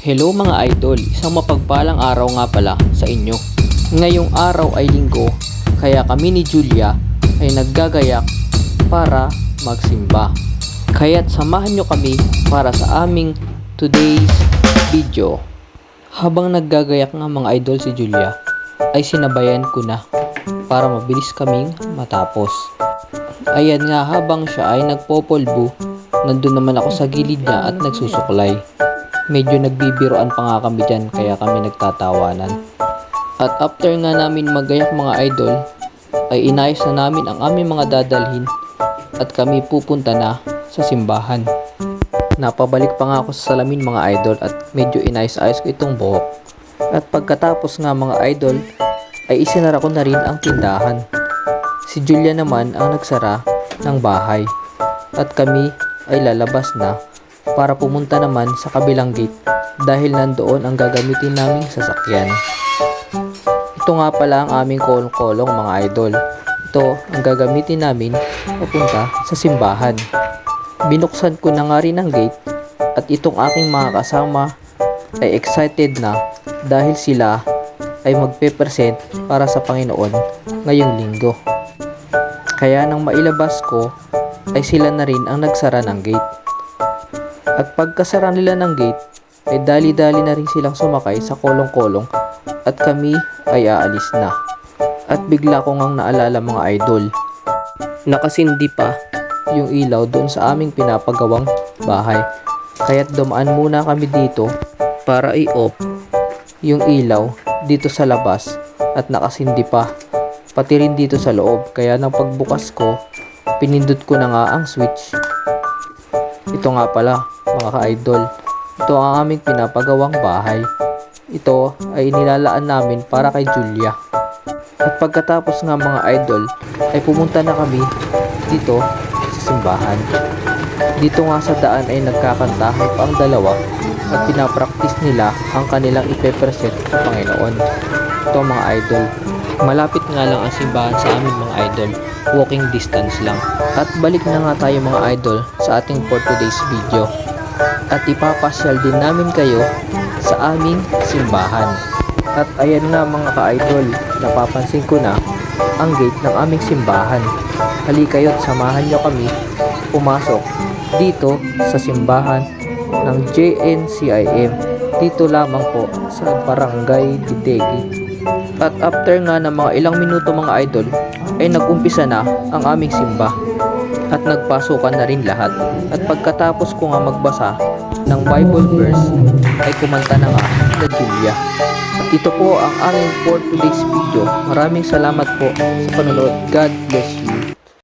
Hello mga idol, isang mapagpalang araw nga pala sa inyo. Ngayong araw ay linggo, kaya kami ni Julia ay naggagayak para magsimba. Kaya't samahan nyo kami para sa aming today's video. Habang naggagayak nga mga idol si Julia, ay sinabayan ko na para mabilis kaming matapos. Ayan nga, habang siya ay nagpopolvo, nandun naman ako sa gilid niya at nagsusuklay. Medyo nagbibiroan pa nga kami dyan, kaya kami nagtatawanan. At after nga namin magayak mga idol, ay inayos na namin ang aming mga dadalhin at kami pupunta na sa simbahan. Napabalik pa nga ako sa salamin mga idol at medyo inayos-ayos ko itong buhok. At pagkatapos nga mga idol, ay isinara ko na rin ang tindahan. Si Julia naman ang nagsara ng bahay at kami ay lalabas na para pumunta naman sa kabilang gate dahil nandoon ang gagamitin naming sasakyan. Ito nga pala ang aming kolong-kolong mga idol. Ito ang gagamitin namin papunta sa simbahan. Binuksan ko na nga rin ang gate at itong aking mga kasama ay excited na dahil sila ay magpe-present para sa Panginoon ngayong linggo. Kaya nang mailabas ko ay sila na rin ang nagsara ng gate. At pagkasara nila ng gate, ay dali-dali na rin silang sumakay sa kolong-kolong at kami ay aalis na. At bigla ko ngang naalala mga idol, nakasindi pa yung ilaw doon sa aming pinapagawang bahay. Kaya't dumaan muna kami dito para i-off yung ilaw dito sa labas at nakasindi pa. Pati rin dito sa loob, kaya nang pagbukas ko, pinindot ko na nga ang switch. Ito nga pala mga ka-idol, ito ang aming pinapagawang bahay. Ito ay inilalaan namin para kay Julia. At pagkatapos nga mga idol, ay pumunta na kami dito sa simbahan. Dito nga sa daan ay nagkakantahan pa ang dalawa at pinapraktis nila ang kanilang ipepresent sa Panginoon. Ito mga idol, malapit nga lang ang simbahan sa amin mga idol, walking distance lang. At balik na nga tayo mga idol sa ating for today's video. At ipapasyal din namin kayo sa aming simbahan. At ayan nga mga ka-idol, napapansin ko na ang gate ng aming simbahan. Halika kayo't samahan nyo kami pumasok dito sa simbahan ng JNCIM. Dito lamang po sa Barangay Ditegi. At after nga ng mga ilang minuto mga idol, ay nag-umpisa na ang aming simba. At nagpasukan na rin lahat. At pagkatapos ko nga magbasa ng Bible verse, ay kumanta na nga na Julia. At ito po ang aming for today's video. Maraming salamat po sa panonood. God bless you.